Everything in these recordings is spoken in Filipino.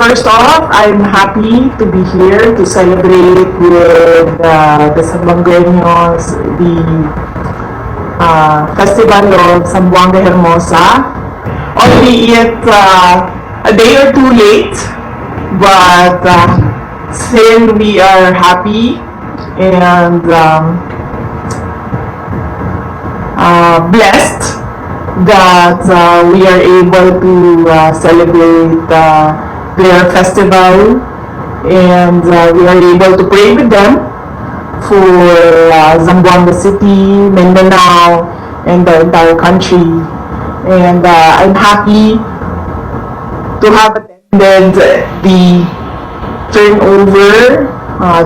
first off, I'm happy to be here to celebrate with the Zamboangueños the Festival of Zamboanga Hermosa. Albeit a day or two late, but still we are happy and blessed that we are able to celebrate their festival, and we are able to pray with them for Zamboanga City, Mindanao, and the entire country. And I'm happy to have attended the turnover,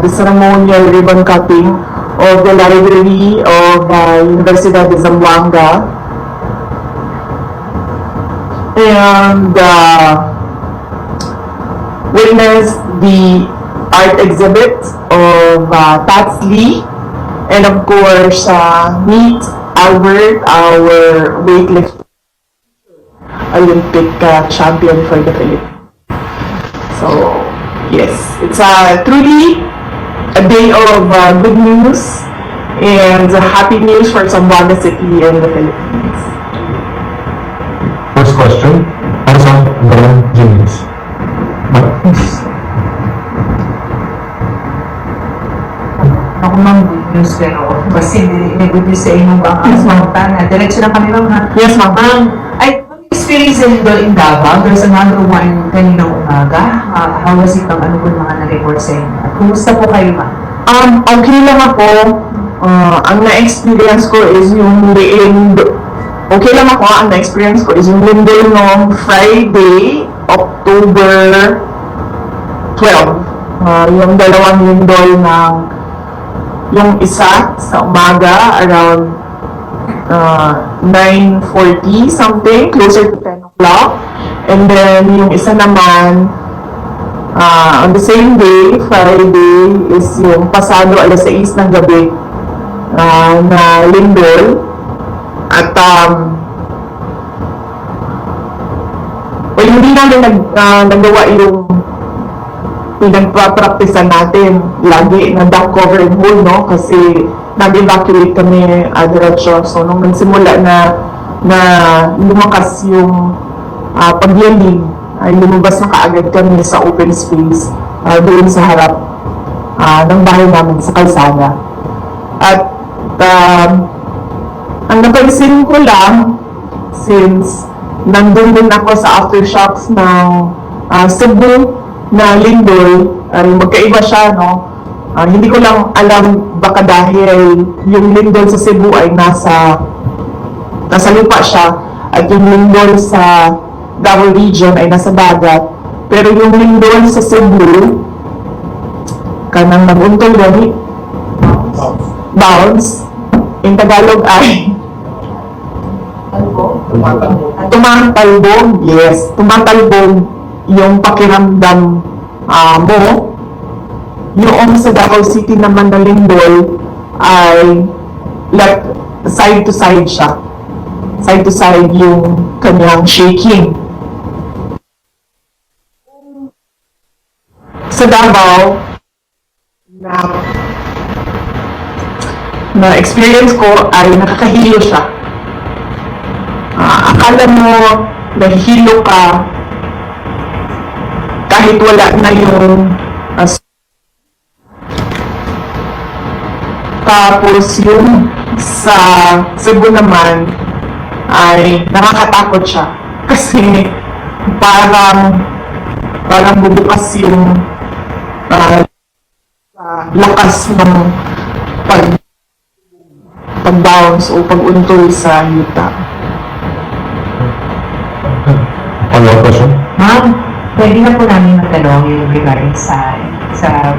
the ceremonial ribbon cutting of the library of Universidad de Zamboanga, and witnessed the art exhibit of Tats Lee, and of course meet Albert, our weightlifter Olympic champion for the Philippines. So yes, it's truly a day of good news and happy news for Zamboanga City and the Philippines. First question, Asa Galang James. Ako mang good news, pero kasi may good news sa inyong mga na diretso na kami ma'am ha. Yes, ma'am. I experience din doon in Davao. There's another one kaninang umaga. How was it? Ano po mga na-report sa inyo? At kumusta po kayo ma'am? Okay lang ako. Ang na-experience ko is yung okay lang ako. Ang na-experience ko is yung lindol ng Friday, October 12. Yung dalawang lindol ng yung isa sa umaga around 9:40 something, closer to 10 o'clock. And then yung isa naman on the same day, Friday, is yung pasado alas 6 ng gabi na lindol. At hindi namin nagawa yung pinagpa-practicean natin lagi na duck cover and hold, no? Kasi nag-evacuate kami diretso. So nung nagsimula na lumakas yung pagyalig, ay lumabas na kaagad kami sa open space doon sa harap ng bahay namin sa kalsada. At ang napansin ko lang, since nandun din ako sa aftershocks ng Cebu na lindol, magkaiba siya, no? Hindi ko lang alam, baka dahil yung lindol sa Cebu ay nasa lupa siya, at yung lindol sa Davao region ay nasa dagat. Pero yung lindol sa Cebu, kanang naguntol gani, bounce, in Tagalog ay tumatalbog. Yes, tumatalbog yung pakiramdam mo. Yung sa Davao City naman na lindol ay left side to side siya. Side to side yung kanyang shaking. Sa Davao, na experience ko ay nakakahilo siya. Akala mo nahihilo ka kahit wala na yung tapos yung sa Cebu naman ay nakakatakot siya kasi parang bubukas yung lakas ng pag-bounce o pag-untol sa yuta. Follow-up question? Ma'am, pwede na po namin magtanong yung regarding sa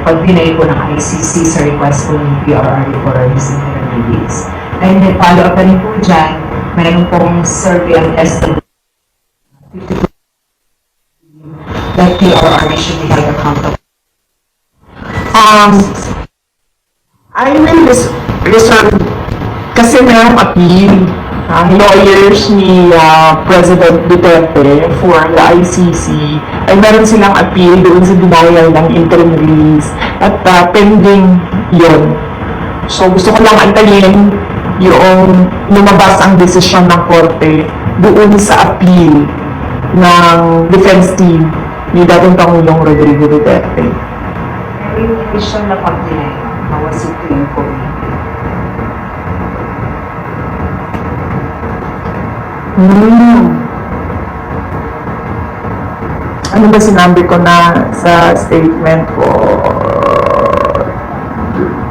pag-deny po ng ICC sa request po ng PRRD for recent release. And then follow-up na rin po dyan, mayroon pong survey ang estimate that PRRD should be held accountable. I will reserve kasi mayroong appeal lawyers ni President Duterte for the ICC ay meron silang appeal doon sa denial ng interim release at pending yon. So gusto ko lang antayin yung lumabas ang desisyon ng korte doon sa appeal ng defense team ni dating Pangulong Rodrigo Duterte. Yung mission na pag-deny, was it to inform? Ano ba sinabi ko na sa statement ko?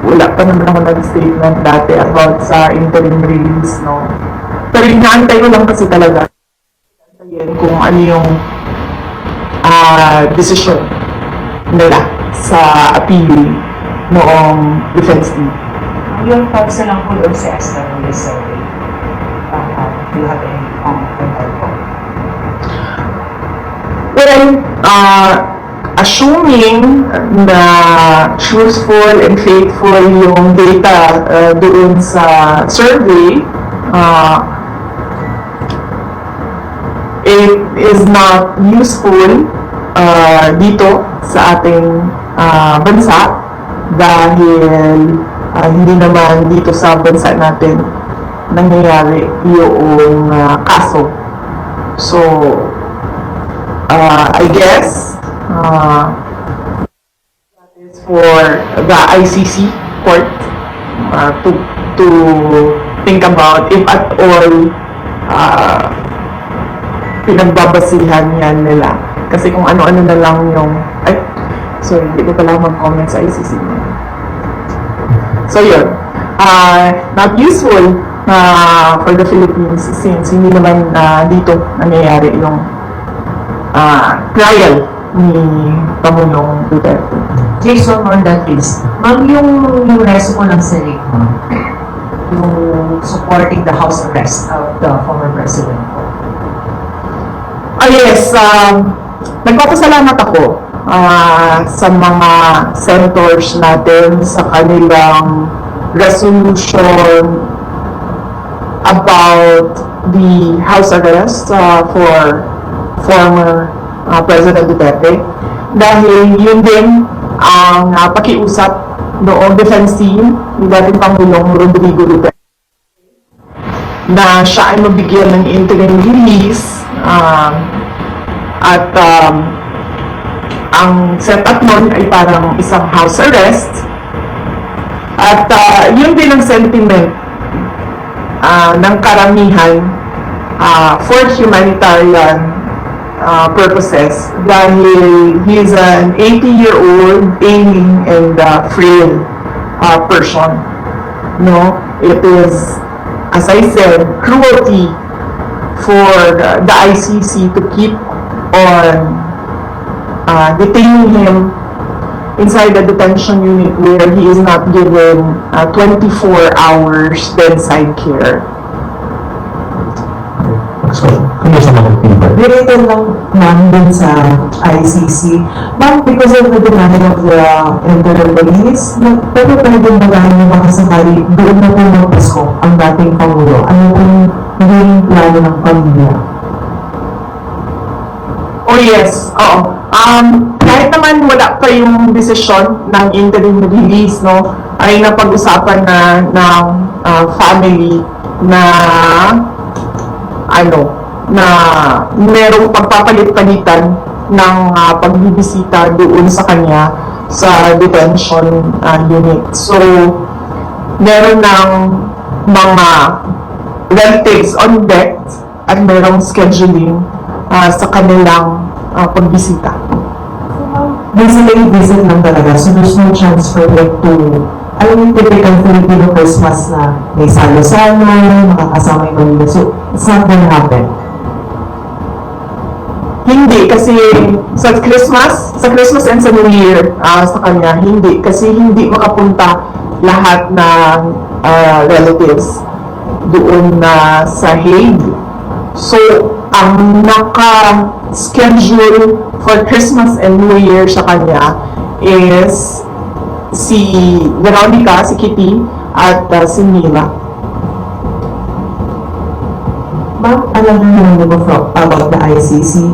Wala pa naman ako nag-statement dati about sa interim release, no? Pero inaantay ko lang kasi talaga kung ano yung decision nila sa appeal noong defense team. Yung thoughts na lang po doon sa Esther survey. Do you have any comment on that po? Well, assuming na truthful and faithful yung data doon sa survey, it is not useful dito sa ating bansa dahil hindi naman dito sa bansa natin nangyayari yung kaso. So, I guess that is for the ICC court to think about if at all pinagbabasihan yan nila. Kasi kung ano-ano na lang yung... Ay, sorry, hindi ko pala mag-comment sa ICC. So, yun. Not useful for the Philippines since hindi naman dito nangyayari yung trial ni Pangulong Duterte. Jason, on that list, ma'am, yung resume ng Senate, ma'am, yung supporting the house arrest of the former president po. Yes, nagpapasalamat ako sa mga senators natin sa kanilang resolution about the house arrest for former President Duterte dahil yun din ang pakiusap noong defense team ni dating Pangulong Rodrigo Duterte na siya ay mabigyan ng interim release at ang setup nun ay parang isang house arrest at yun din ang sentiment ng karamihan for humanitarian purposes dahil he is an 80-year-old ailing and frail person. No, it is, as I said, cruelty for the ICC to keep on detaining him inside the detention unit where he is not given 24 hours bedside care. So, kung sa mga feedback. Related lang ma'am dun sa ICC. Ma'am, because of the demand of the interim release, pero pwede magaling na baka sakali doon na po magpasko ang dating Pangulo. Ano pong naging plano ng pamilya? Oh yes, oo. Kahit naman wala pa yung desisyon ng interim release, no, ay napag-usapan na ng family na na merong pagpapalit-palitan ng pagbibisita doon sa kanya sa detention unit. So, meron ng mga relatives on deck at merong scheduling sa kanilang pagbisita. Basically, visit lang talaga. So, there's no chance for like to, alam yung typical Filipino Christmas na may salo-salo, makakasama yung pamilya. So, it's not gonna happen. Hindi, kasi sa Christmas and sa New Year, sa kanya, hindi. Kasi hindi makapunta lahat ng relatives doon na sa Hague. So, ang naka-schedule for Christmas and New Year sa kanya is si Veronica, si Kitty, at si Mila. Ma'am, alam niyo about the ICC.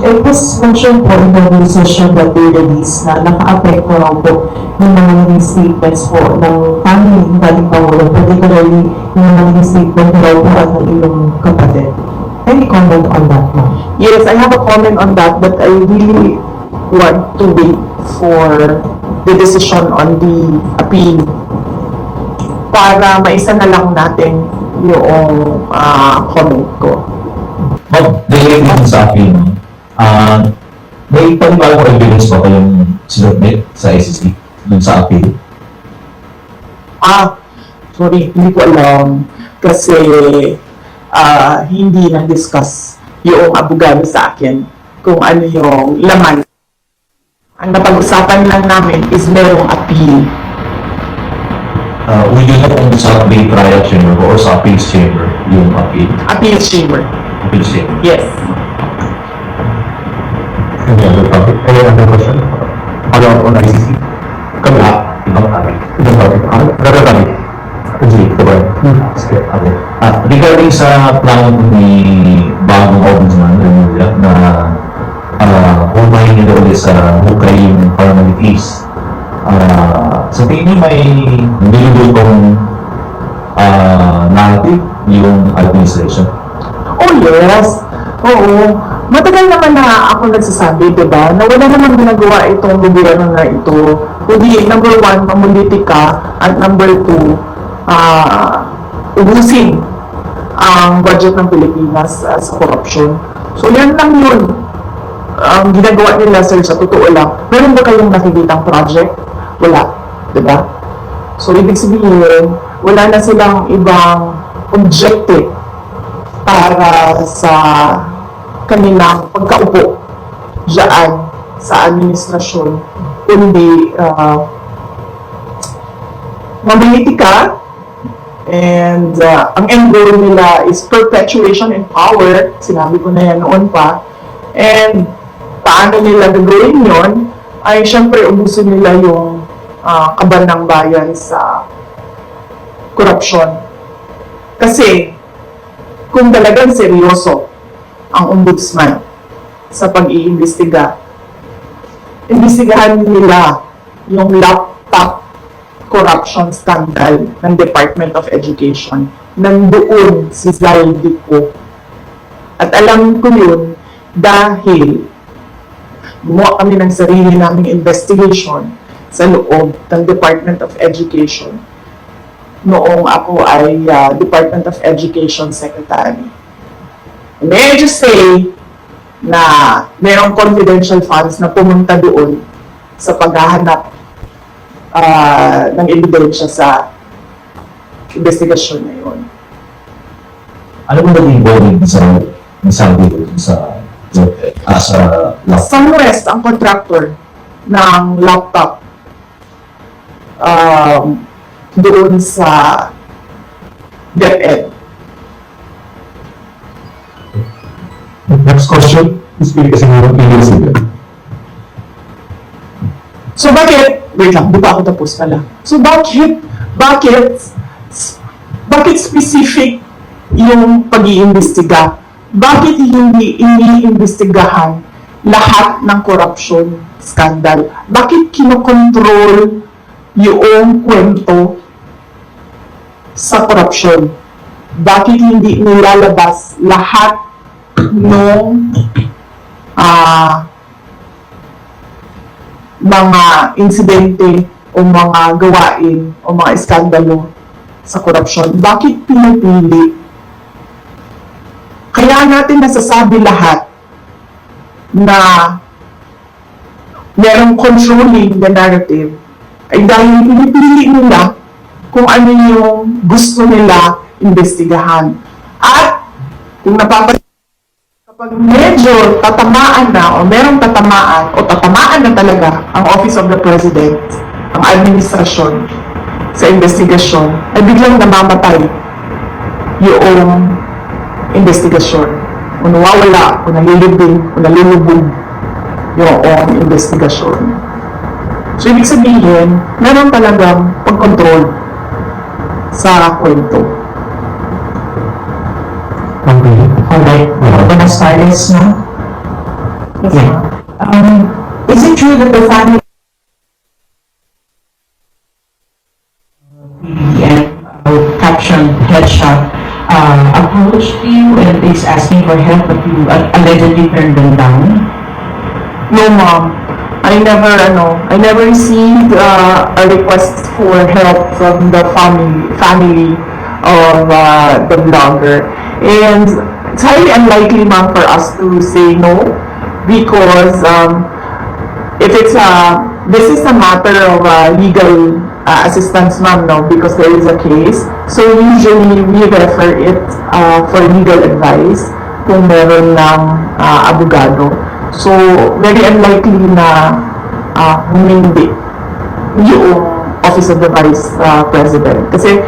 It was mentioned po in the news session that they released na naka-apekto raw po yung mga naging statements po ng family ng dating Pangulo, particularly yung naging statement raw po at ng inyong kapatid. Any comment on that, ma'am? Yes, I have a comment on that, but I really want to wait for the decision on the appeal para maisa na lang natin yung comment ko. Dahil dito sa akin, may panibagong evidence ba kayong sinubmit sa ICC dun sa appeal? Sorry, hindi ko alam kasi hindi na-discuss yung abogado sa akin kung ano yung laman. Ang napag-usapan lang namin is merong appeal. Will you know kung sa may trial chamber or sa appeals chamber yung appeal? Appeal chamber. Appeals chamber. Yes. Any other topic? Any other question? Follow-up on ICC? Kami ibang topic. Ibang topic. Another topic. Sige, diba? Sige, okay. Regarding sa plano ni bagong ombudsman na humahin nila ulit sa hukay yung formalities, sa tingin niyo may nilulutong narrative yung administration? Oh yes. Oo. Matagal naman na ako nagsasabi, diba, na wala namang ginagawa itong gobyerno na ito. Kundi, number one, mamulitika, at number two, ubusin ang budget ng Pilipinas sa corruption. So, yan lang yun. Ang ginagawa nila, sir, sa totoo lang. Meron ba kayong nakikitang project? Wala. Diba? So, ibig sabihin, wala na silang ibang objective para sa kanilang pagkaupo dyan sa administrasyon, kundi mamilitika, and ang end goal nila is perpetuation in power. Sinabi ko na yan noon pa. And paano nila gagawin yon ay syempre ubusin nila yung kaban ng bayan sa korupsyon. Kasi kung talagang seryoso ang ombudsman sa pag-iimbestiga, imbestigahan nila yung laptop corruption scandal ng Department of Education. Nandoon si Zaldico. At alam ko yun dahil gumawa kami ng sarili naming investigation sa loob ng Department of Education noong ako ay Department of Education Secretary. May I just say na mayroong confidential funds na pumunta doon sa paghahanap ng ebidensya sa investigasyon na yun. Ano ba naging involvement sa laptop? Sunwest ang contractor ng laptop doon sa DepEd. Next question is kasi meron PLC. So bakit, wait lang, di pa ako tapos pala. So bakit specific yung pag-iimbestiga? Bakit hindi iniimbestigahan lahat ng corruption scandal? Bakit kinokontrol yung kwento sa corruption? Bakit hindi nilalabas lahat ng mga insidente o mga gawain o mga iskandalo sa korupsyon? Bakit pinipili? Kaya natin nasasabi lahat na merong controlling the narrative ay dahil pinipili nila kung ano yung gusto nila investigahan. At kung napapansin, kapag medyo tatamaan na o merong tatamaan o tatamaan na talaga ang Office of the President, ang administrasyon sa investigasyon, ay biglang namamatay yung investigasyon. O nawawala, o nalilibing, o nalilubog yung investigasyon. So, ibig sabihin, meron talagang pag-control sa kwento. Okay. Alright, buenas tardes, no? Yes, Yeah. ma'am. Is it true that the family and captioned headshot approached you and is asking for help, but you allegedly turned them down? No, ma'am. I never received a request for help from the family of the blogger. And it's highly unlikely, ma'am, for us to say no because if it's this is a matter of legal assistance, ma'am, no, because there is a case. So usually we refer it for legal advice kung meron ng abogado. So very unlikely na humindi yung Office of the Vice President. Kasi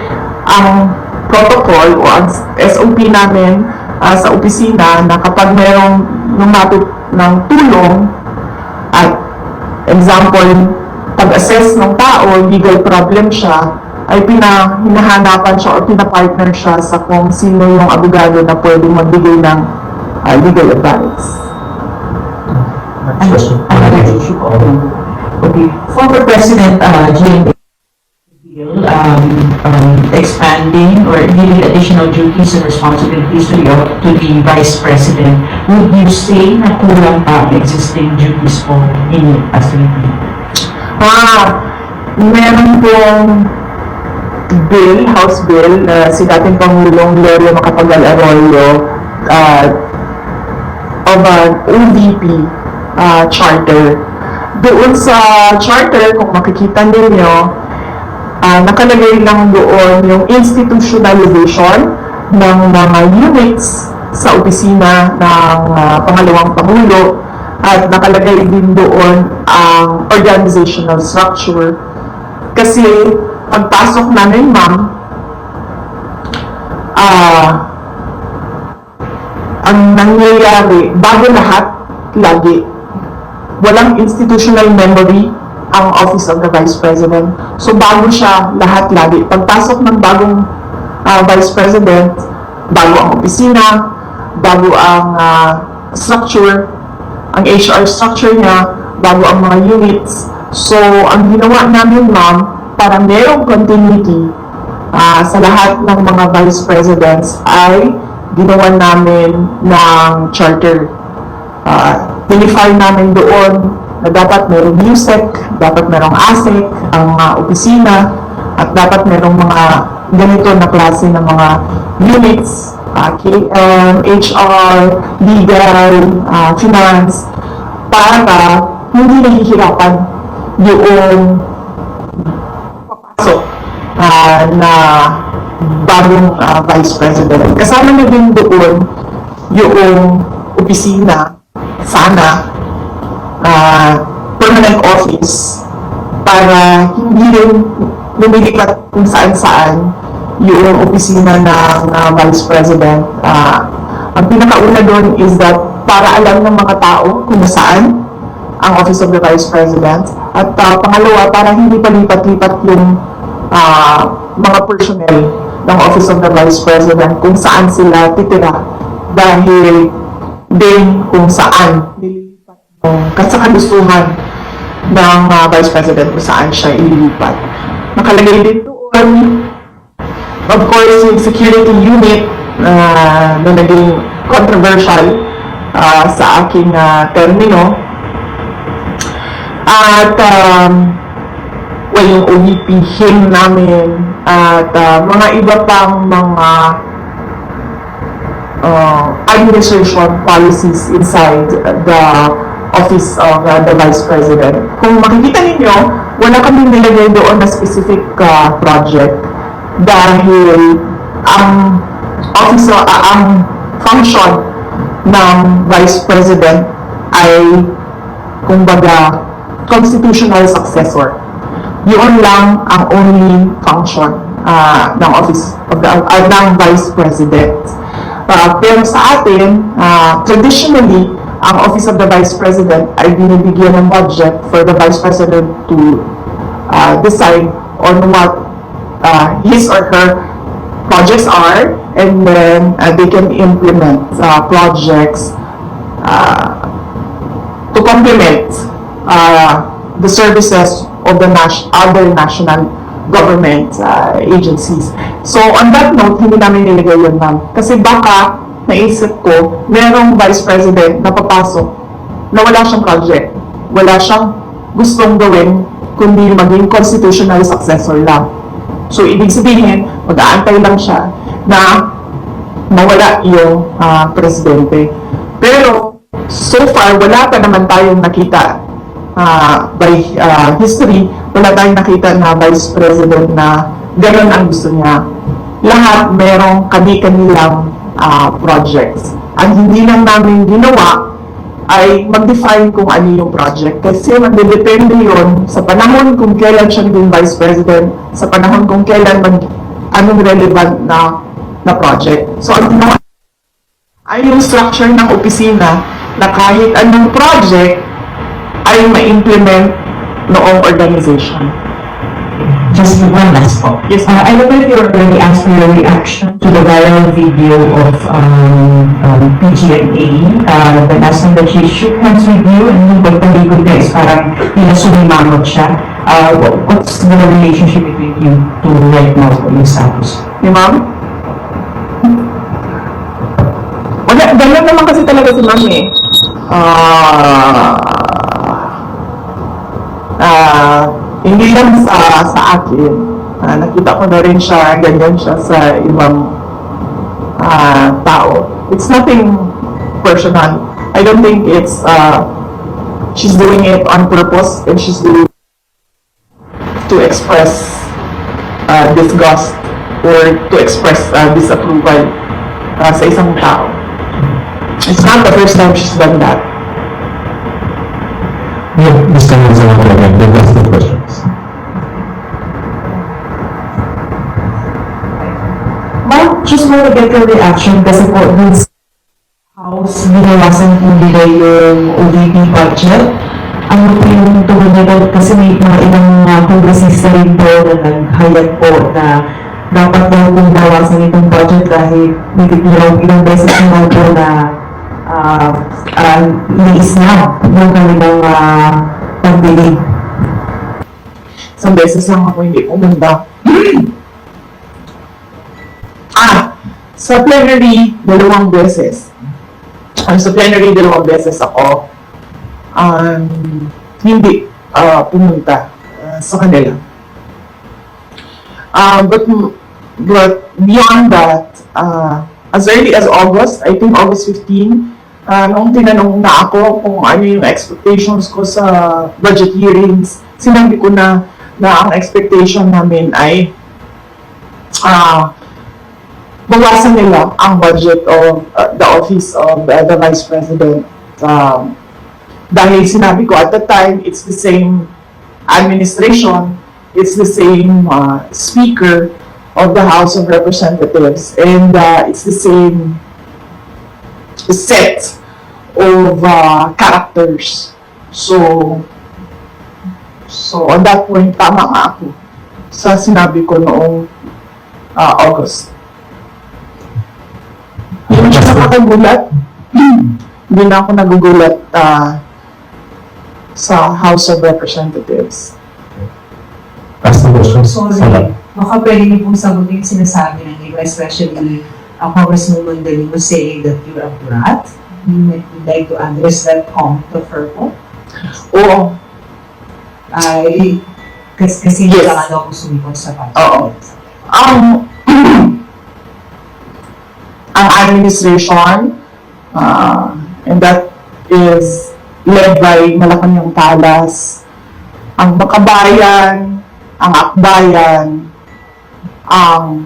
ang protocol o ang SOP namin sa opisina na kapag merong lumapit ng tulong at example, pag-assess ng tao, legal problem siya, ay hinahanapan siya o pinapartner siya sa kung sino yung abogado na pwedeng magbigay ng legal advice. Next question. Okay. Former President Jane expanding or giving additional duties and responsibilities to the Vice President. Would you say na kulang pa ang existing duties po ninyo as VP? Meron pong bill, House Bill, na si dating Pangulong Gloria Macapagal-Arroyo of an OVP charter. Doon sa charter, kung makikita ninyo, nakalagay lang doon yung institutionalization ng mga units sa opisina ng pangalawang Pangulo at nakalagay din doon ang organizational structure. Kasi pagpasok namin, ma'am, ang nangyayari, bago lahat, lagi, walang institutional memory ang Office of the Vice President. So bago siya lahat lagi. Pagpasok ng bagong Vice President, bago ang opisina, bago ang structure, ang HR structure niya, bago ang mga units. So ang ginawa namin, ma'am, para merong continuity sa lahat ng mga Vice Presidents ay ginawa namin ng charter. Unify namin doon na dapat merong USEC, dapat merong ASEC, ang opisina, at dapat merong mga ganito na klase ng mga units, KM, HR, legal, finance, para hindi nahihirapan yung papasok na bagong Vice President. Kasama na din doon yung opisina, sana, permanent office para hindi rin lumilipat kung saan-saan yung opisina ng Vice President. Ang pinakauna doon is that para alam ng mga tao kung saan ang Office of the Vice President at pangalawa, para hindi palipat-lipat yung mga personnel ng Office of the Vice President kung saan sila titira dahil din kung saan nililipat yung kasakalusuhan ng Vice President kung saan siya ililipat. Nakalagay din doon, of course, yung security unit na naging controversial sa aking termino. At yung OVP him namin at mga iba pang mga administration policies inside the Office of the Vice President. Kung makikita ninyo, wala kaming nilagay doon na specific project dahil ang ang function ng Vice President ay kumbaga constitutional successor. Yun lang ang only function ng Office of the ng Vice President. Pero sa atin, traditionally, ang Office of the Vice President ay binibigyan ng budget for the Vice President to decide on what his or her projects are, and then they can implement projects to complement the services of the other national government agencies. So on that note, hindi namin nilagay yun, ma'am. Kasi baka naisip ko, merong vice president na papasok na wala siyang project, wala siyang gustong gawin, kundi maging constitutional successor lang. So ibig sabihin, mag-aantay lang siya na mawala yung presidente. Pero so far, wala pa naman tayong nakita by history, wala tayong nakita na vice president na gano'n ang gusto niya. Lahat merong kani-kanilang projects. Ang hindi lang namin ginawa ay mag-define kung ano yung project. Kasi magdedepende yun sa panahon kung kailan siya naging vice president, sa panahon kung kailan anong relevant na project. So, ang ginawa ay yung structure ng opisina na kahit anong project ay ma-implement noong organization. Just one last po. Yes. I don't know if you already asked for your reaction to the viral video of PGNA. The last time that she shook hands with you and yung pagpaligod ka is parang pinasumimangot siya. What's the relationship between you two right now for yung status? Ni ma'am? Wala, ganun naman kasi talaga si ma'am eh. Hindi lang sa akin. Nakita ko na rin siya, ganyan siya sa ibang tao. It's nothing personal. I don't think it's, she's doing it on purpose and she's doing it to express disgust or to express disapproval sa isang tao. It's not the first time she's done that. Yeah, Mr. Manzano, again, that's the questions. Ma'am, just want to get your reaction kasi po this house binawasan po nila yung OVP budget. Ano po yung tugon nila kasi may mga ilang kongresista rin po na naghayag po na dapat daw po bawasan itong budget dahil ilang beses naman po na iniisnap yung kanilang pagbili. Isang beses lang ako hindi pumunta. Sa plenary, 2 beses. Sa plenary, 2 beses ako hindi pumunta sa kanila. But beyond that, as early as August, I think August 15, nung tinanong na ako kung ano yung expectations ko sa budget hearings, sinabi ko na ang expectation namin ay bawasan nila ang budget of the office of the Vice President. Dahil sinabi ko at the time, it's the same administration, it's the same Speaker of the House of Representatives, and it's the same set of characters. So on that point, tama nga ako sa sinabi ko noong August. Hindi na nakakagulat. Hindi na ako nagugulat sa House of Representatives. That's the questions. Sorry, baka pwede niyo pong sagutin yung sinasabi ng iba, especially Congressman Mandalino saying that you're a brat. You would like to address that comment of her po? Oo. Ay, kasi Yes. wala ka daw kung sumipot sa budget. Oo. Ang administration, and that is led by Malacanang Palas, ang Makabayan, ang Akbayan, ang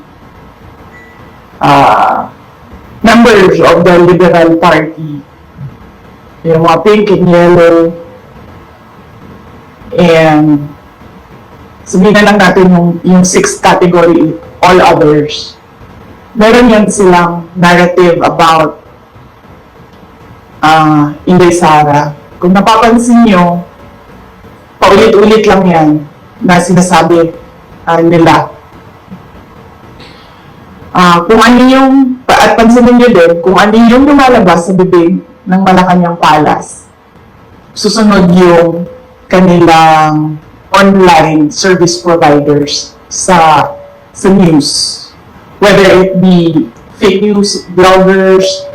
members of the Liberal Party, yung mga pink and yellow, and sabihin na lang natin yung 6th category, all others. Meron yan silang narrative about Inday Sara. Kung napapansin nyo, paulit-ulit lang yan na sinasabi nila. Kung ano yung, at pansinin nyo din, kung ano yung lumalabas sa bibig ng Malacanang Palace, susunod yung kanilang online service providers sa news. Whether it be fake news bloggers,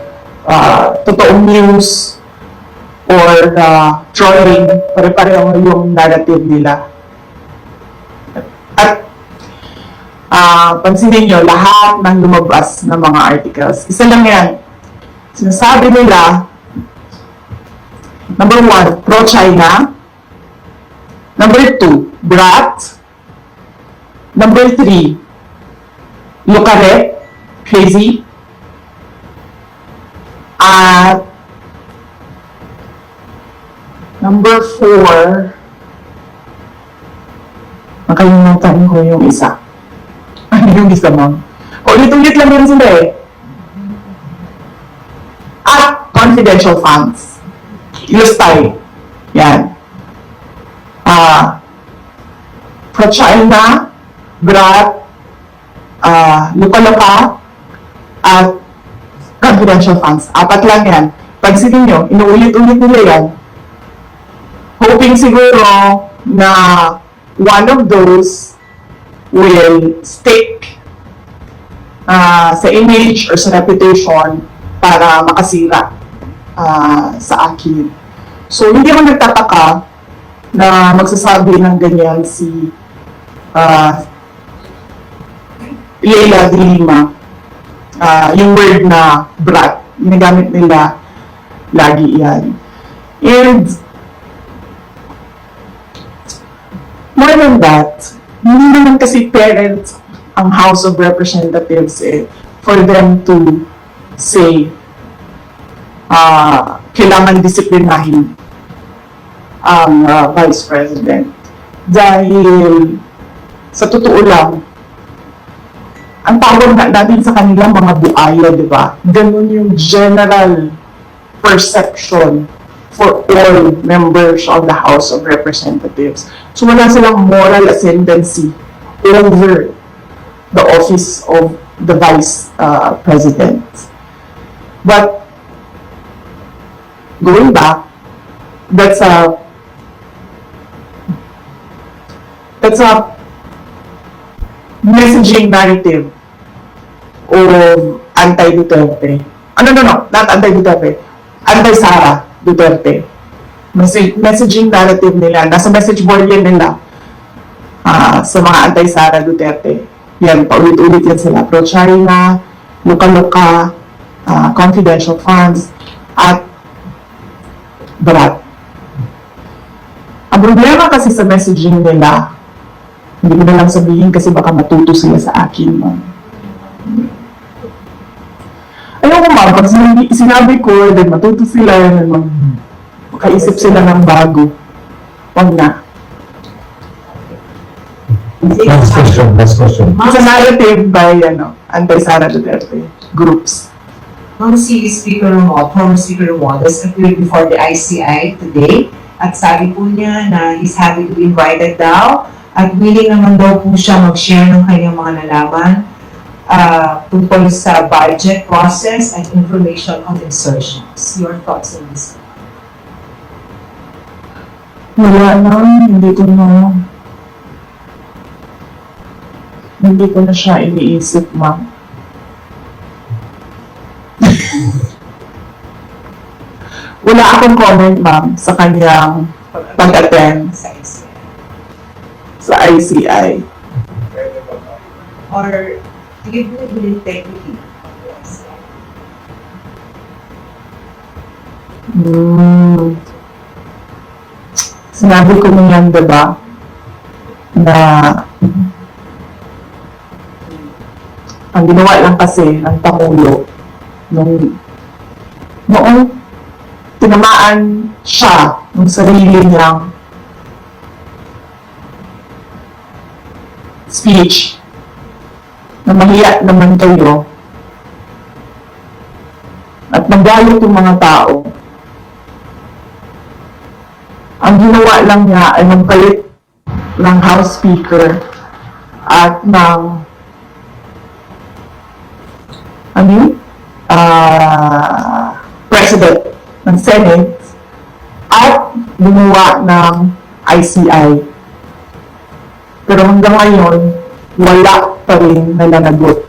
totoong news, or trolling, pare-pareho yung narrative nila. At pansinin nyo, lahat ng lumabas na mga articles, isa lang yan. Sinasabi nila, number 1, pro-China. Number 2, brat. Number 3, Lucaret, crazy. At number 4, nakalimutan ko yung isa. Ano yung isa, ma'am? Ulit-ulit lang yun sila eh. At confidential funds. Ilustay. Yan. Pro-China, brat, lupa-lupa, at confidential funds. 4 lang yan. Pansinin nyo, inuulit-ulit nila yan. Hoping siguro na one of those will stick sa image or sa reputation para makasira sa akin. So, hindi ako nagtataka na magsasabi ng ganyan si Leila de Lima. Yung word na brat, ginagamit nila lagi yan. And more than that, hindi naman kasi parent ang House of Representatives for them to say kailangan disiplinahin ang Vice President. Dahil sa totoo lang, ang tawag natin sa kanila mga buaya, di ba? Ganun yung general perception for all members of the House of Representatives. So wala silang moral ascendancy over the office of the Vice President. But going back, that's a messaging narrative of anti-Duterte. No, not anti-Duterte. Anti-Sara Duterte. Messaging narrative nila. Nasa message board yan nila sa mga anti-Sara Duterte. Yan, paulit-ulit yan sila. Pro-China, luka-luka, confidential funds, at brat. Ang problema kasi sa messaging nila, hindi ko na lang sabihin kasi baka matuto sila sa akin. Ayoko ma'am, pag sinabi ko, then matuto sila, then makaisip sila ng bago. Huwag na. Last question, last question. It's a narrative by anti-Sara Duterte groups. Former Speaker Romualdez appeared before the ICI today at sabi po niya na he's happy to be invited daw at willing naman daw po siya mag-share ng kanyang mga nalaman tungkol sa budget process and information on insertions. Your thoughts on this? Wala na, hindi ko na siya iniisip, ma'am. Wala akong comment, ma'am, sa kanyang pag-attend Sa ICI? sa ICI. Or give me the integrity? Sinabi ko niyan, diba, na ang ginawa lang kasi ng Pangulo noong tinamaan siya ng sarili niyang speech na mahiya naman kayo at magalit yung mga tao. Ang ginawa lang niya ay magpalit ng House Speaker at ng President ng Senate at gumawa ng ICI. Pero hanggang ngayon, wala pa rin nananagot.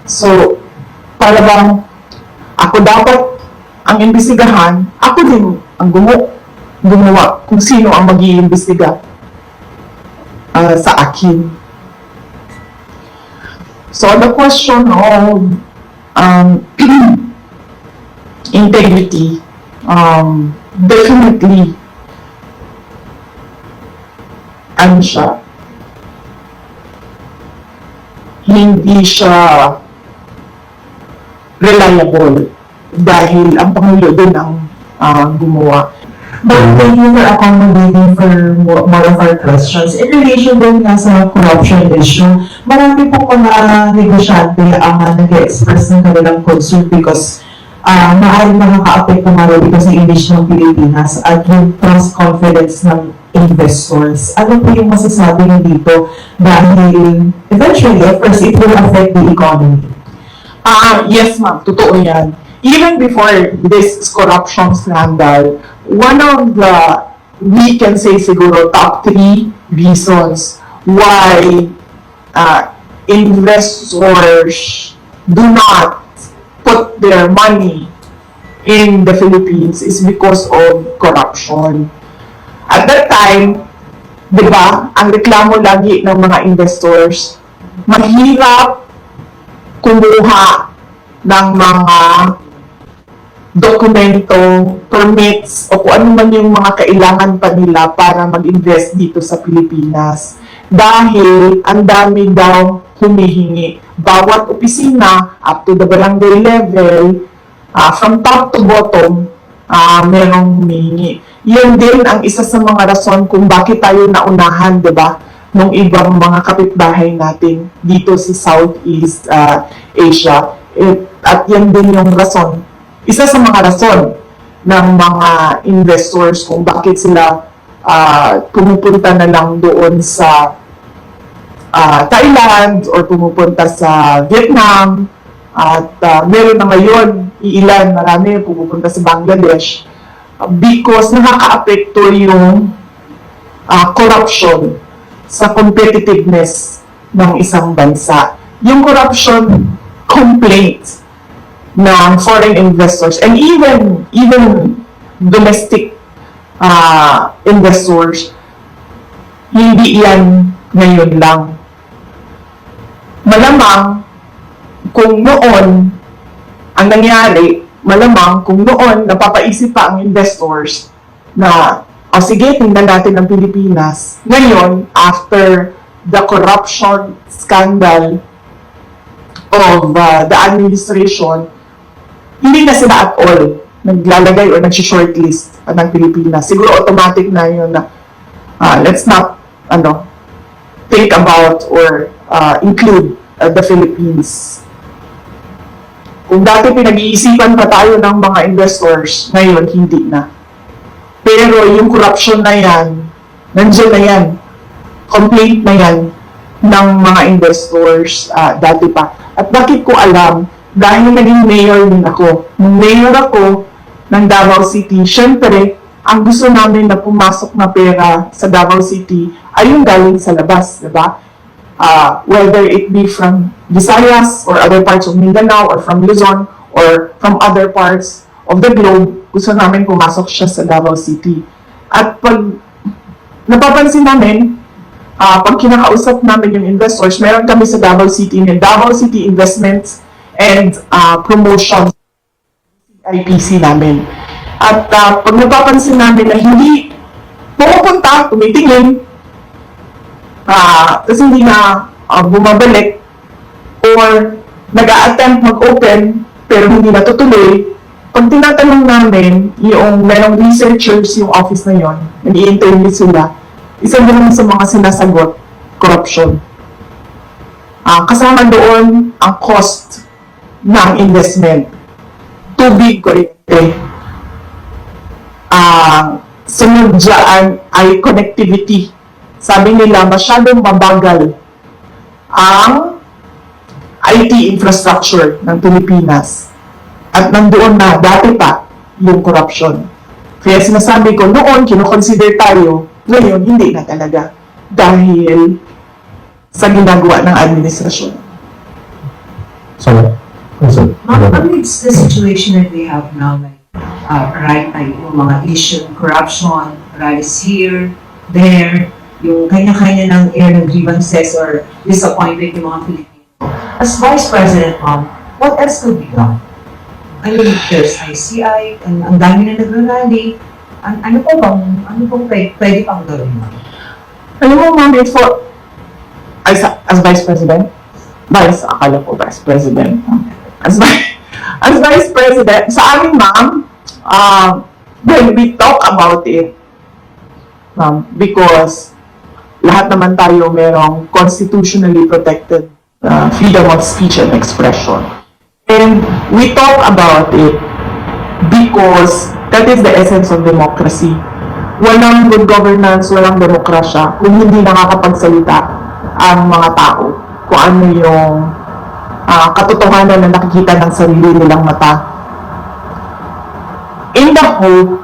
So, para bang ako dapat ang imbestigahan, ako din ang gumawa kung sino ang mag-iimbestiga sa akin. So, the question of integrity, definitely, ano siya, hindi siya reliable dahil ang Pangulo din ang gumawa. But thank you for accommodating for more of our questions. In relation din nga sa corruption issue, marami po mga negosyante ang nag-express ng kanilang concern because maaaring makaka-apekto nga rin dito sa image ng Pilipinas at yung trust confidence ng investors. Ano po yung masasabi niyo dito dahil eventually, of course, it will affect the economy? Yes, ma'am. Totoo yan. Even before this corruption scandal, one of the, we can say siguro, top 3 reasons why investors do not put their money in the Philippines is because of corruption. At that time, di ba, ang reklamo lagi ng mga investors, mahirap kumuha ng mga dokumento, permits, o kung ano man yung mga kailangan pa nila para mag-invest dito sa Pilipinas. Dahil ang dami daw humihingi. Bawat opisina, up to the barangay level, from top to bottom, merong humihingi. Yan din ang isa sa mga rason kung bakit tayo naunahan, di ba, ng ibang mga kapitbahay natin dito sa Southeast Asia. At yan din yung rason, isa sa mga rason ng mga investors kung bakit sila pumupunta na lang doon sa Thailand or pumupunta sa Vietnam at meron na ngayon marami pumupunta sa Bangladesh because nakaka-apekto yung corruption sa competitiveness ng isang bansa. Yung corruption complaint ng foreign investors and even domestic investors, hindi yan ngayon lang. Malamang kung noon ang nangyari, malamang kung noon napapaisip pa ang investors na sige, tingnan natin ang Pilipinas. Ngayon, after the corruption scandal of the administration, hindi na sila at all naglalagay o nag-shortlist ng Pilipinas. Siguro automatic na yun na let's not think about or include the Philippines. Kung dati pinag-iisipan pa tayo ng mga investors, ngayon hindi na. Pero yung corruption na yan, nandiyan na yan. Complaint na yan ng mga investors dati pa. At bakit ko alam? Dahil naging mayor din ako. Nung mayor ako ng Davao City, syempre, ang gusto namin na pumasok na pera sa Davao City ay yung galing sa labas, diba? Whether it be from Visayas or other parts of Mindanao or from Luzon or from other parts of the globe, gusto namin pumasok siya sa Davao City. At pag napapansin namin, pag kinakausap namin yung investors, meron kami sa Davao City ng Davao City Investments and Promotion IPC namin. At pag napapansin namin na hindi pumupunta, tumitingin, kasi hindi na bumabalik or nag-a-attempt mag-open pero hindi natutuloy, pag tinatanong namin yung merong researchers yung office na yon, nag-i-interview sila, isa din sa mga sinasagot, corruption. Kasama doon ang cost ng investment. Tubig, kuryente. Sunod dyan ay connectivity. Sabi nila, masyadong mabagal ang IT infrastructure ng Pilipinas. At nandoon na, dati pa, yung corruption. Kaya sinasabi ko, noon, kinoconsider tayo, ngayon, hindi na talaga. Dahil sa ginagawa ng administrasyon. So, Amidst the situation that we have now, like, right, ay yung mga issue, corruption, rise here, there, yung kanya-kanya ng air ng grievances or disappointment ng mga Pilipino. As Vice President, what else could be done? I mean, there's ICI, ang dami na nagrarally. Ano pong pwede pang gawin? Alam mo, ma'am, as Vice President, akala ko Vice President. As Vice President, sa amin, ma'am, when we talk about it, ma'am, because lahat naman tayo merong constitutionally protected freedom of speech and expression. And we talk about it because that is the essence of democracy. Walang good governance, walang demokrasya kung hindi nakakapagsalita ang mga tao kung ano yung katotohanan na nakikita ng sarili nilang mata. In the hope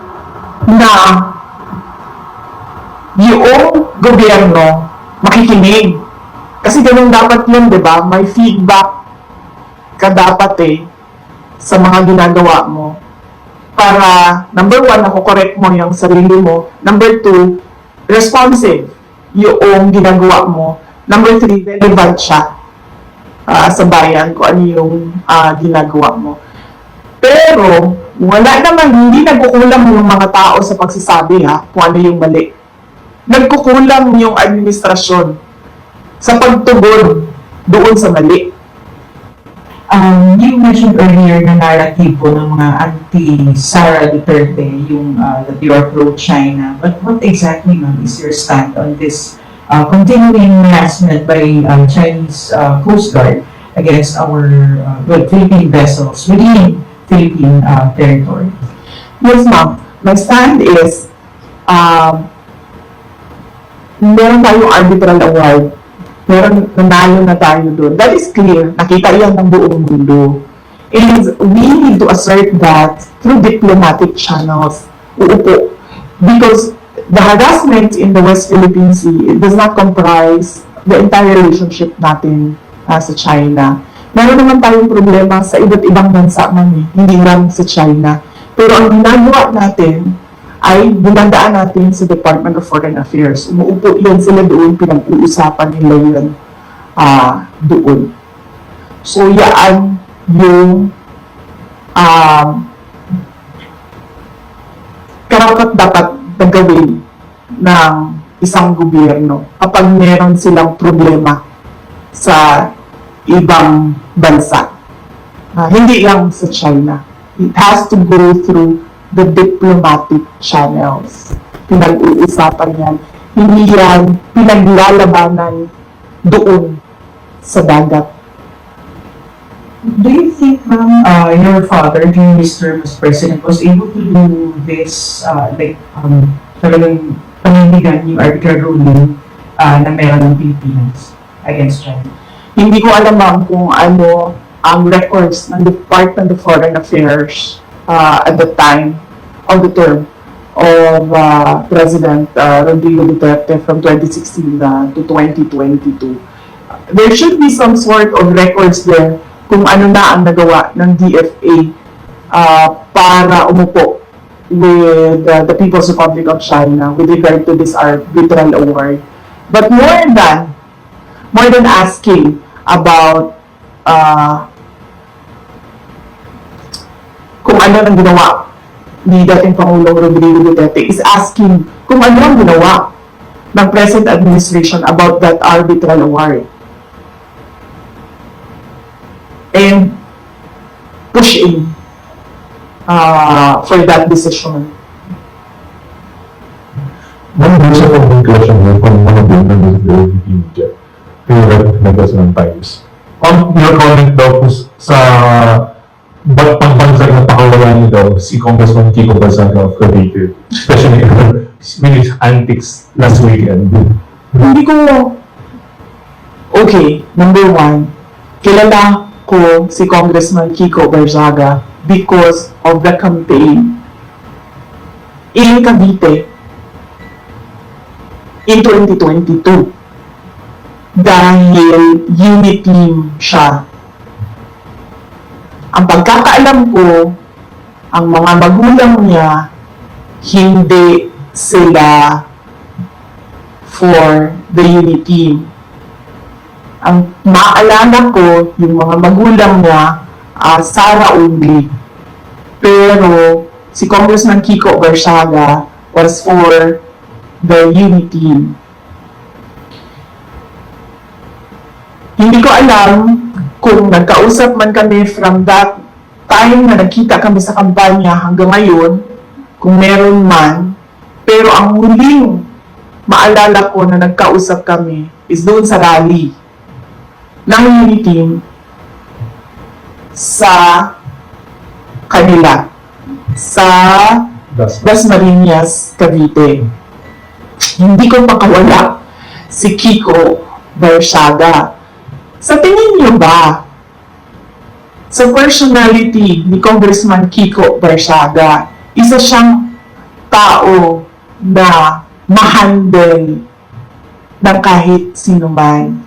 na yung gobyerno makikinig. Kasi ganun dapat yun, di ba? May feedback ka dapat sa mga ginagawa mo. Para, number one, nakokorek mo yung sarili mo. Number two, responsive yung ginagawa mo. Number three, relevant siya sa bayan kung ano yung ginagawa mo. Pero, wala naman, hindi nagkukulang yung mga tao sa pagsasabi kung ano yung mali. Nagkukulang yung administrasyon sa pagtugon doon sa mali. You mentioned earlier na narrative po ng mga anti-Sara Duterte, yung that you are pro-China. But what exactly, ma'am, is your stand on this continuing harassment by Chinese Coast Guard against our Philippine vessels within Philippine territory? Yes, ma'am. My stand is, meron tayong arbitral award. Meron, nanalo na tayo doon. That is clear. Nakita yan ng buong mundo. And we need to assert that through diplomatic channels. Uupo. Because the harassment in the West Philippine Sea, it does not comprise the entire relationship natin sa China. Meron naman tayong problema sa iba't ibang bansa man hindi lang sa China. Pero ang ginagawa natin ay dinadaan natin sa Department of Foreign Affairs. Umuupo yan sila doon, pinag-uusapan nila yun doon. So, yan yung karapat dapat na gawin ng isang gobyerno kapag meron silang problema sa ibang bansa. Hindi lang sa China. It has to go through the diplomatic channels. Pinag-uusapan yan. Hindi yan pinaglalabanan doon sa dagat. Do you think, ma'am, your father, during his term as president, was able to do this, talagang panindigan yung arbitral ruling na meron ng Pilipinas against China? Hindi ko alam, ma'am, kung ano ang records ng Department of Foreign Affairs at the time of the term of President Rodrigo Duterte from 2016 to 2022. There should be some sort of records there kung ano na ang nagawa ng DFA para umupo with the People's Republic of China with regard to this arbitral award. But more than asking about kung ano ang ginawa ni dating Pangulong Rodrigo Duterte is asking kung ano ang ginawa ng present administration about that arbitral award. And pushing for that decision. One reason for the question here from one of the members of the LGBT media, favorite members ng Times. On your comment daw po sa pagbansag ng pakalawa niyo daw, si Congressman Kiko Bazaga of Cavite, especially with his antics last weekend. Hindi ko, okay, number one, kilala ko si Congressman Kiko Barzaga because of the campaign in Cavite in 2022 dahil unit team siya. Ang pagkakaalam ko, ang mga magulang niya, hindi sila for the unit team. Ang maalala ko, yung mga magulang niya, Sara only. Pero si Congressman Kiko Barzaga was for the unit team. Hindi ko alam kung nagkausap man kami from that time na nagkita kami sa kampanya hanggang ngayon, kung meron man, pero ang huling maalala ko na nagkausap kami is doon sa rally ng unit team sa kanila, sa Dasmariñas, Cavite. Hindi ko makawala si Kiko Barzaga. Sa tingin niyo ba, sa personality ni Congressman Kiko Barzaga, isa siyang tao na ma-handle ng kahit sino man?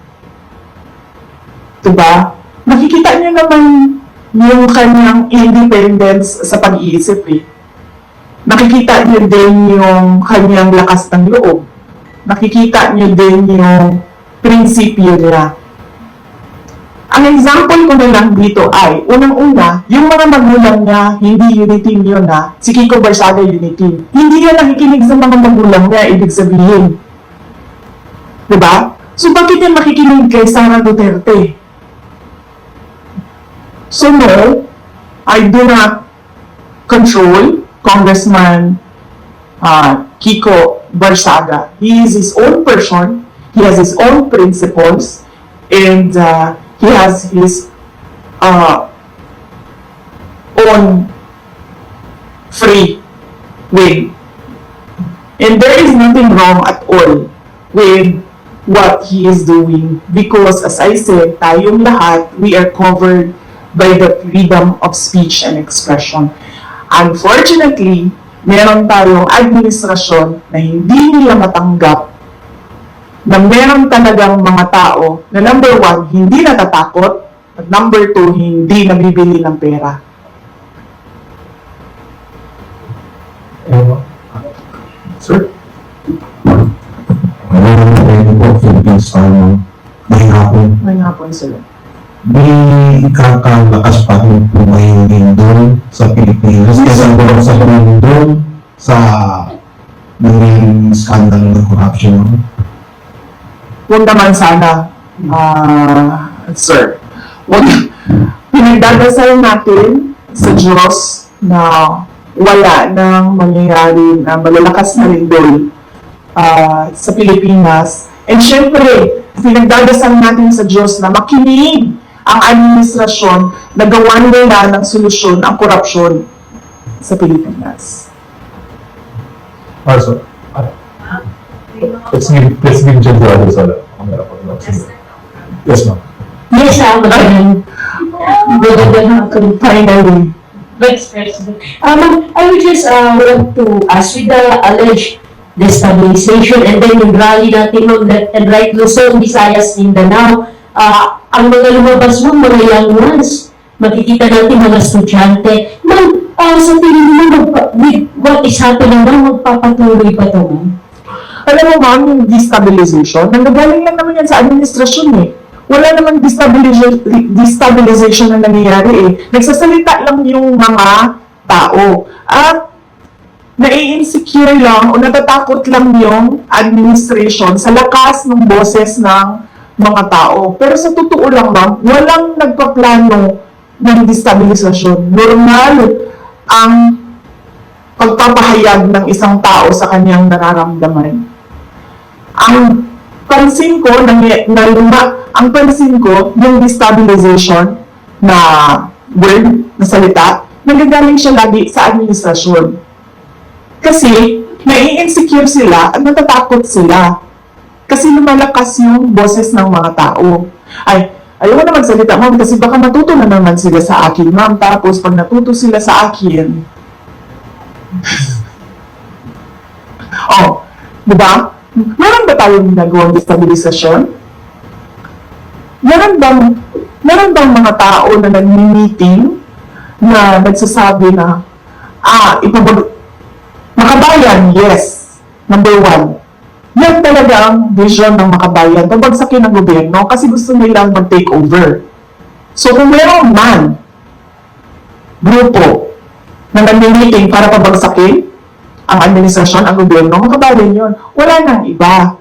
Diba? Makikita niyo naman yung kanyang independence sa pag-iisip eh. Nakikita niyo din yung kanyang lakas ng loob. Nakikita niyo din yung prinsipyo niya. Ang example ko na lang dito ay, unang-una, yung mga magulang niya, hindi unity yun na, si Kiko Barzaga unity. Hindi yan nakikinig sa mga magulang niya, ibig sabihin. Diba? So, bakit yan makikinig kay Sara Duterte? So, no, I do not control Congressman Kiko Barzaga. He is his own person, he has his own principles, and he has his own free will. And there is nothing wrong at all with what he is doing because, as I said, tayong lahat, we are covered by the freedom of speech and expression. Unfortunately, meron tayong administrasyon na hindi nila matanggap na meron talagang mga tao na number one, hindi natatakot, at number two, hindi nabibili ng pera. Sir? Philippines may hapon. May nga po sila. May kakalakas pa rin po ngayon doon sa Pilipinas. Kasi ang sa doon sa naging scandal ng corruption. Huwag naman sana, sir. Pinagdadasal natin sa Diyos na wala nang mangyayari na malalakas na lindol sa Pilipinas. And syempre, pinagdadasal natin sa Diyos na makinig ang administrasyon na gawan nila ng solusyon ang korupsyon sa Pilipinas. Also, let's give Jen the others a Yes, ma'am. Yes, magaling. Finally, Vice President. I would just want to ask, with the alleged destabilization and then yung rally natin ng left and right Luzon, Visayas, Mindanao, ang mga lumabas mo, mga young ones, makikita natin mga estudyante. Ma'am, sa tingin mo, with what is happening now, magpapatuloy pa ito, ma'am? alam mo ma'am, yung destabilization, nanggagaling lang naman yan sa administrasyon eh. Wala namang destabilization na nangyayari eh. Nagsasalita lang yung mga tao. At nai-insecure lang o natatakot lang yung administration sa lakas ng boses ng mga tao. Pero sa totoo lang ma'am, walang nagpaplano ng destabilisasyon. Normal ang pagpapahayag ng isang tao sa kanyang nararamdaman. Ang pansin ko, yung destabilization na word, na salita, nagagaling siya lagi sa administrasyon. Kasi, nai-insecure sila at natatakot sila. Kasi lumalakas yung boses ng mga tao. Ayaw ko na magsalita, ma'am, kasi baka matuto na naman sila sa akin, ma'am. Tapos, pag natuto sila sa akin, oh, di ba? Meron ba tayong ginagawang destabilisasyon? Meron bang mga tao na nag-meeting na nagsasabi na, makabayan, yes, number one. Yan talaga ang vision ng makabayan, pabagsakin ng gobyerno kasi gusto nilang mag-take over. So kung meron man grupo na nag-meeting para pabagsakin ang administrasyon, ang gobyerno, makabayan yun. Wala nang iba.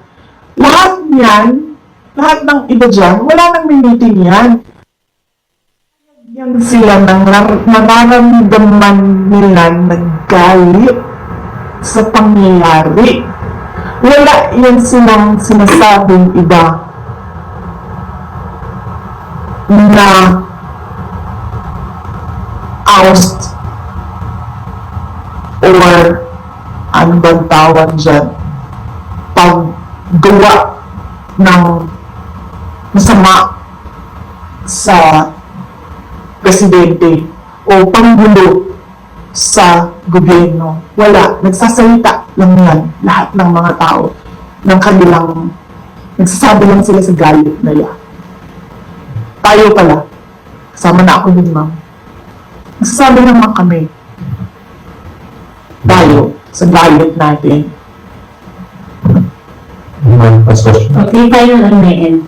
Lahat ng iba dyan, wala nang meeting yan. Yan sila nang nararamdaman nila naggalit sa pangyayari. Wala yan silang sinasabing iba na oust or ano bang tawag dyan, paggawa ng masama sa presidente o panggulo sa gobyerno. Wala. Nagsasalita lang yan lahat ng mga tao ng kanilang nagsasabi lang sila sa galit nila. Tayo pala. Kasama na ako din, ma'am. Nagsasabi naman kami. Tayo sa galit natin. Last question. Okay, tayo na may end.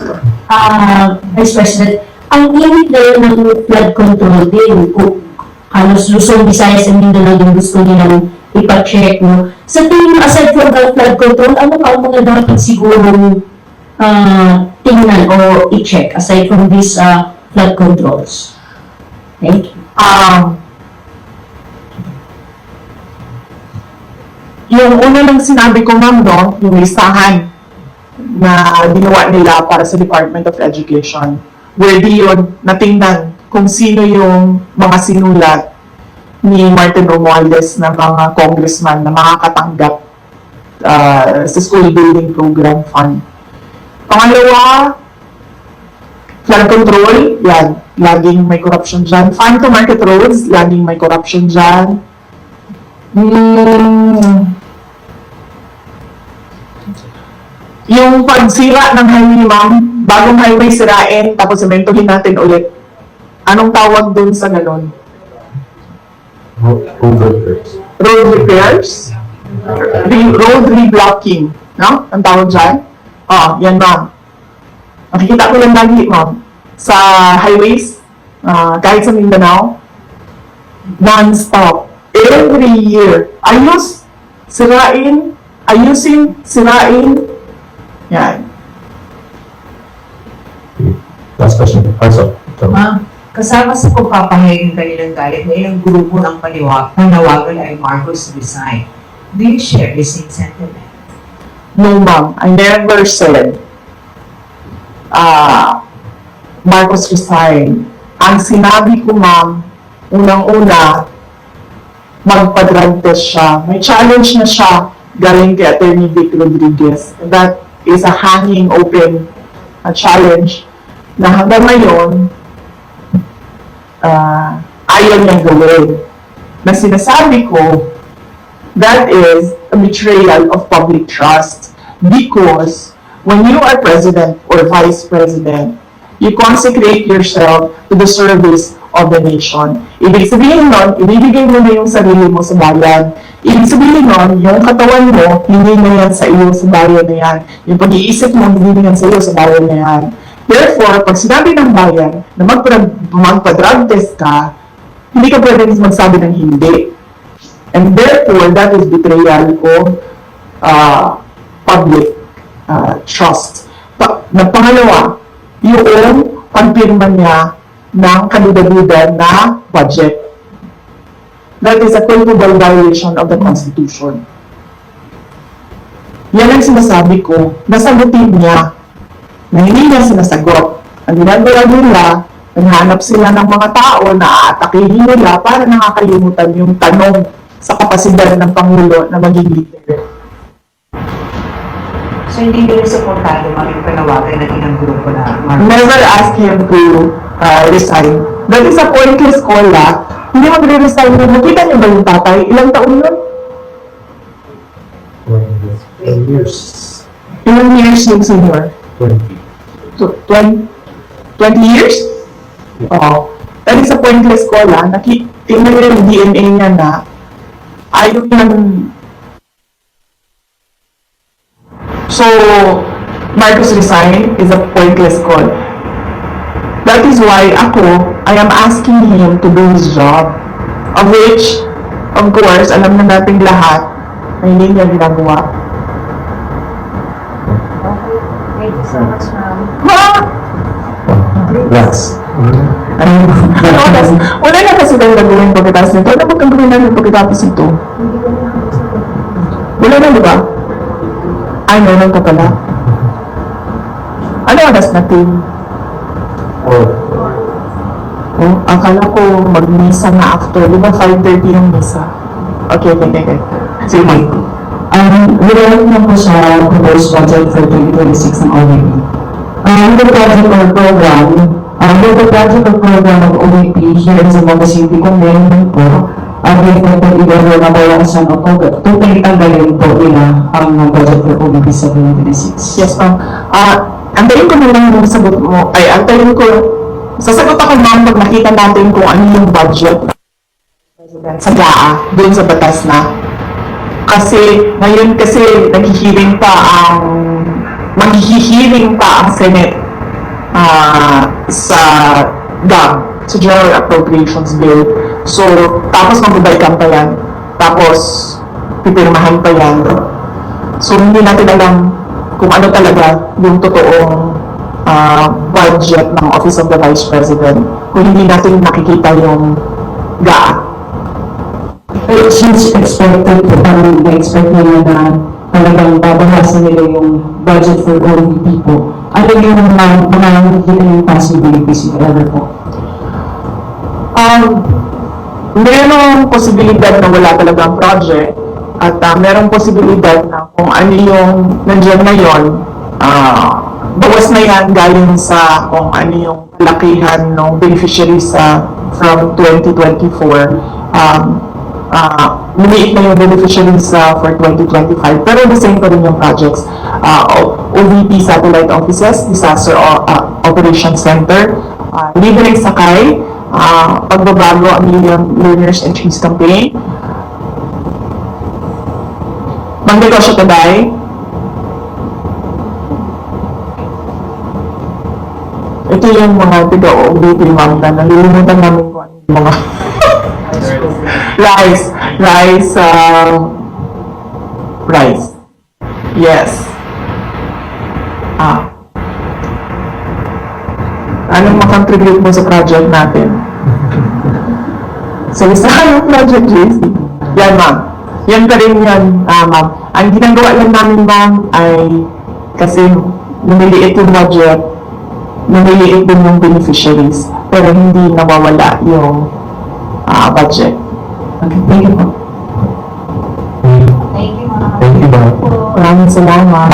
Vice President, ang limit na yun ng flood control din, kung halos Luzon, Visayas, and Mindanao yung gusto nilang ipacheck, no? Sa tingin mo, aside from the flood control, ano pa ang mga dapat sigurong tingnan o i-check aside from these flood controls? Thank you. Yung una lang sinabi ko, ma'am, no, yung listahan na ginawa nila para sa Department of Education. Worthy yun, natingnan kung sino yung mga sinulat ni Martin Romualdez na mga congressman na makakatanggap sa School Building Program Fund. Pangalawa, flood control, yan, laging may corruption dyan. Fund to market roads, laging may corruption dyan. Yung pagsira ng highway, ma'am, bagong highway sirain, tapos sementohin natin ulit. Anong tawag dun sa ganon? Road repairs? Road reblocking. No? Ang tawag dyan? Yan, ma'am. Nakikita ko lang lagi, ma'am, sa highways, kahit sa Mindanao, non-stop. Every year. Ayusin, sirain. Yan. Last question. Also, Ma'am, kasama sa pagpapahayag ng kanilang galit na ilang grupo ng panawagan ay Marcos resign. Do you share the same sentiment? No, ma'am. I never said Marcos resign. Ang sinabi ko, ma'am, unang-una, magpa-drug test siya. May challenge na siya galing kay Attorney Vic Rodriguez. And that is a hanging open challenge na hanggang ngayon ayaw niyang gawin. Na sinasabi ko, that is a betrayal of public trust because when you are president or vice president, you consecrate yourself to the service of the nation. Ibig sabihin nun, ibibigay mo na yung sarili mo sa bayan. Ibig sabihin nun, yung katawan mo, hindi na yan sa iyo sa bayan na yan. Yung pag-iisip mo, hindi na yan sa iyo sa bayan na yan. Therefore, pag sinabi ng bayan na magpa-drug test ka, hindi ka pwede magsabi ng hindi. And therefore, that is betrayal of public trust. Pangalawa, yung pagpirma niya ng kalidad-lidad na budget. That is a culpable violation of the Constitution. Yan ang sinasabi ko, nasagutin niya na hindi niya sinasagot. Ang ginagawa nila, naghanap sila ng mga tao na aatakihin nila para nakakalimutan yung tanong sa kapasidad ng Pangulo na maging leader. So So hindi nyo suportado maging panawagan ng ilang grupo na Never ask him to resign. That is a pointless call, Hindi magre-resign yun. Nakita niyo ba yung tatay? Ilang taon yun? 20 years. Ilang years yung senior? 20. 20 years? Oo. That is a pointless call, Tingnan niyo yung DNA niya na ayaw niyang. So, Marcos resign is a pointless call. That is why I am asking him to do his job. Of which, of course, alam na natin lahat na hindi niya ginagawa. Thank you so much, ma'am. Ha? Last. Wala na kasi daw gagawin pagkatapos nito. Ano ba gagawin namin pagkatapos nito? Wala na, di ba? Ay, meron ka pala. Ano oras natin? Or, Oh, akala ko mag-misa na after. Di ba 5:30 yung misa? Okay. Sige. Related na po sa proposed budget for 2026 ng OVP. The project or program, the project or program of OVP here in Zamboanga City, kung meron po, reflected either nabawasan o totally tanggalin po nila ang budget for OVP sa 2026. Yes, ma'am. Antayin ko na lang yung sagot mo. Sasagot ako, ma'am, pag nakita natin kung ano yung budget sa GAA, doon sa batas na. Kasi, ngayon maghihiring pa ang Senate sa GAB, sa General Appropriations Bill. So, tapos magbabalikan pa yan. Tapos, pipirmahan pa yan. So, hindi natin alam kung ano talaga yung totoong budget ng Office of the Vice President kung hindi natin nakikita yung GAA. Pero since expected po, parang na-expect nila na talagang babawasan nila yung budget for OVP po, ano yung mga nakikita yung possibilities if ever po? Merong posibilidad na wala talagang project at merong posibilidad na kung ano yung nandiyan ngayon, bawas na yan galing sa kung ano yung lakihan ng beneficiaries from 2024. Lumiit na yung beneficiaries for 2025 pero the same pa rin yung projects. OVP Satellite Offices, Disaster Operations Center, libreng sakay, pagbabago ang Million Learners and Trees Campaign, Mangnegosyo Taday, ito yung mga tiga-OVP, ma'am, na nalilimutan namin kung ano yung mga rice. Yes. Anong makontribute mo sa project natin? So, isa yung project, JC. Yan, ma'am. Yan pa rin yan, ma'am. Ang ginagawa lang namin, ma'am, ay kasi lumiliit yung budget, lumiliit din yung beneficiaries, pero hindi nawawala yung budget. Okay, thank you po. Thank you, ma'am. thank you, ma'am. Maraming salamat.